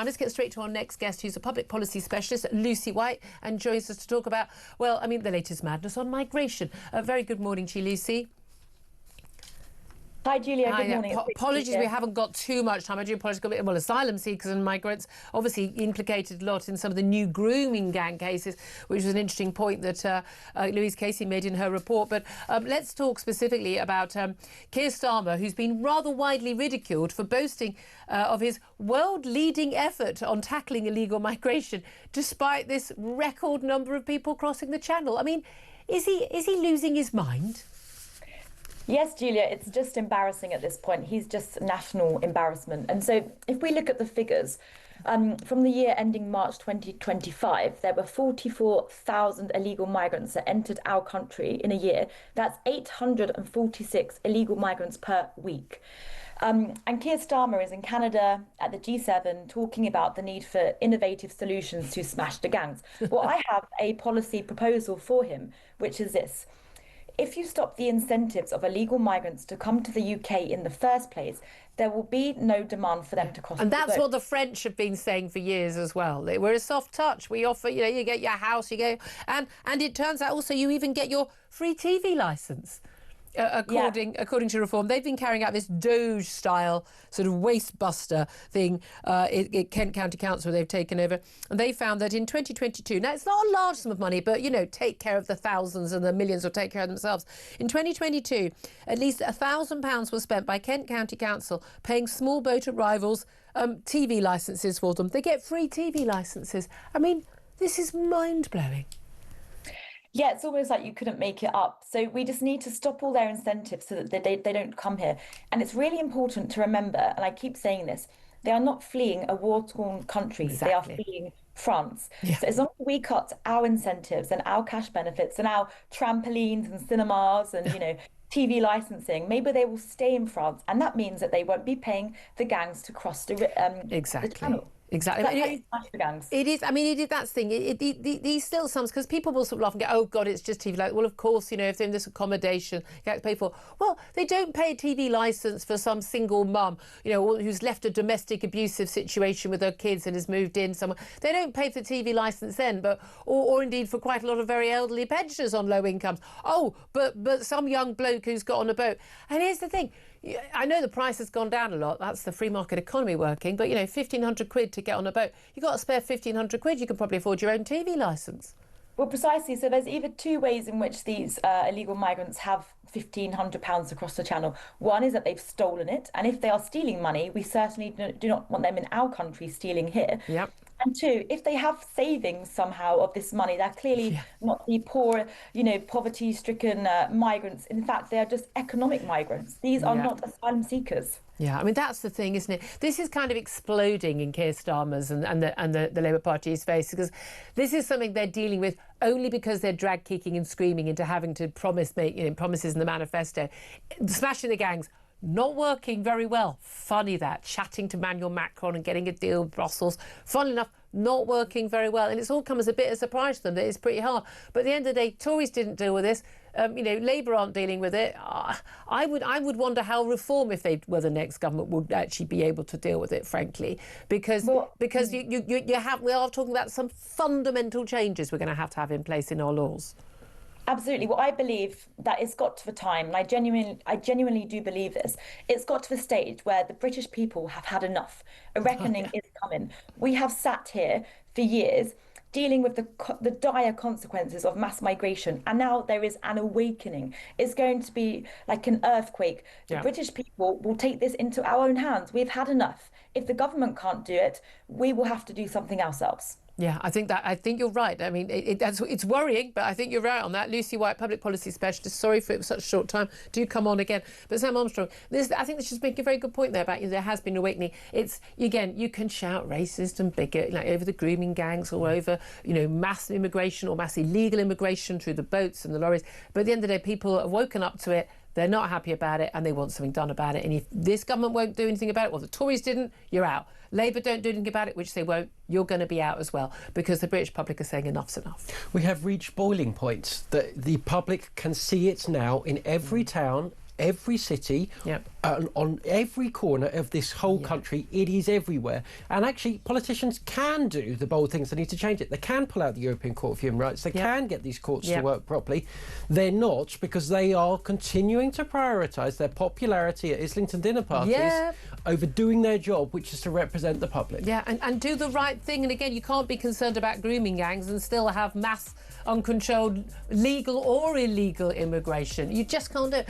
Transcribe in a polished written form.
Let's get straight to our next guest, who's a public policy specialist, Lucy White, and joins us to talk about, well, I mean, the latest madness on migration. Very good morning to you, Lucy. Hi, Julia. Good morning. Apologies, we haven't got too much time. I do apologise. Well, asylum seekers and migrants obviously implicated a lot in some of the new grooming gang cases, which was an interesting point that Louise Casey made in her report. But let's talk specifically about Keir Starmer, who's been rather widely ridiculed for boasting of his world-leading effort on tackling illegal migration, despite this record number of people crossing the Channel. I mean, is he losing his mind? Yes, Julia, it's just embarrassing at this point. He's just national embarrassment. And so if we look at the figures, from the year ending March 2025, there were 44,000 illegal migrants that entered our country in a year. That's 846 illegal migrants per week. And Keir Starmer is in Canada at the G7 talking about the need for innovative solutions to smash the gangs. Well, I have a policy proposal for him, which is this. If you stop the incentives of illegal migrants to come to the UK in the first place, there will be no demand for them to cross the boat. And that's what the French have been saying for years as well. We're a soft touch. We offer, you get your house, and it turns out also you even get your free TV licence. According to reform, they've been carrying out this Doge-style sort of waste-buster thing at Kent County Council they've taken over. And they found that in 2022, now it's not a large sum of money, but, take care of the thousands and the millions will take care of themselves. In 2022, at least £1,000 was spent by Kent County Council paying small boat arrivals TV licences for them. They get free TV licences. I mean, this is mind-blowing. Yeah, it's almost like you couldn't make it up. So we just need to stop all their incentives so that they don't come here. And it's really important to remember, and I keep saying this, they are not fleeing a war-torn country. Exactly. They are fleeing France. Yeah. So as long as we cut our incentives and our cash benefits and our trampolines and cinemas and, TV licensing, maybe they will stay in France. And that means that they won't be paying the gangs to cross the Channel. Exactly. It is. I mean, that's the thing. These still sums, because people will sort of laugh and go, "Oh God, it's just TV." Like, well, of course, if they're in this accommodation, you have to pay for. Well, they don't pay a TV licence for some single mum, who's left a domestic abusive situation with her kids and has moved in somewhere. They don't pay for TV licence then, or indeed for quite a lot of very elderly pensioners on low incomes. Oh, but some young bloke who's got on a boat. And here's the thing. I know the price has gone down a lot. That's the free market economy working. But, 1,500 quid to get on a boat. You've got to spare 1,500 quid. You can probably afford your own TV licence. Well, precisely. So there's either two ways in which these illegal migrants have £1,500 across the Channel. One is that they've stolen it. And if they are stealing money, we certainly do not want them in our country stealing here. Yep. And two, if they have savings somehow of this money, they're clearly not the poor, poverty-stricken migrants. In fact, they are just economic migrants. These are not asylum seekers. Yeah, I mean, that's the thing, isn't it? This is kind of exploding in Keir Starmer's and the Labour Party's face, because this is something they're dealing with only because they're drag kicking and screaming into having to make promises in the manifesto. Smashing the gangs. Not working very well. Funny that. Chatting to Emmanuel Macron and getting a deal with Brussels. Funnily enough, not working very well. And it's all come as a bit of a surprise to them that it's pretty hard. But at the end of the day, Tories didn't deal with this. Labour aren't dealing with it. I would wonder how Reform, if they were the next government, would actually be able to deal with it, frankly. Because we are talking about some fundamental changes we're going to have in place in our laws. Absolutely. Well, I believe that it's got to the time, and I genuinely do believe this. It's got to the stage where the British people have had enough. A reckoning is coming. We have sat here for years dealing with the dire consequences of mass migration, and now there is an awakening. It's going to be like an earthquake. The British people will take this into our own hands. We've had enough. If the government can't do it, we will have to do something ourselves. Yeah, I think you're right. I mean, it's worrying, but I think you're right on that. Lucy White, public policy specialist. Sorry for it was such a short time. Do come on again. But Sam Armstrong, I think this just making a very good point there about there has been awakening. It's, again, you can shout racist and bigot over the grooming gangs or over mass immigration or mass illegal immigration through the boats and the lorries. But at the end of the day, people have woken up to it. They're not happy about it and they want something done about it. And if this government won't do anything about it, well, the Tories didn't, you're out. Labour don't do anything about it, which they won't, you're going to be out as well, because the British public are saying enough's enough. We have reached boiling points. The public can see it now in every town every city, on every corner of this whole country. It is everywhere. And actually, politicians can do the bold things. They need to change it. They can pull out the European Court of Human Rights. They can get these courts to work properly. They're not, because they are continuing to prioritise their popularity at Islington dinner parties over doing their job, which is to represent the public. Yeah, and do the right thing. And again, you can't be concerned about grooming gangs and still have mass, uncontrolled, legal or illegal immigration. You just can't do it.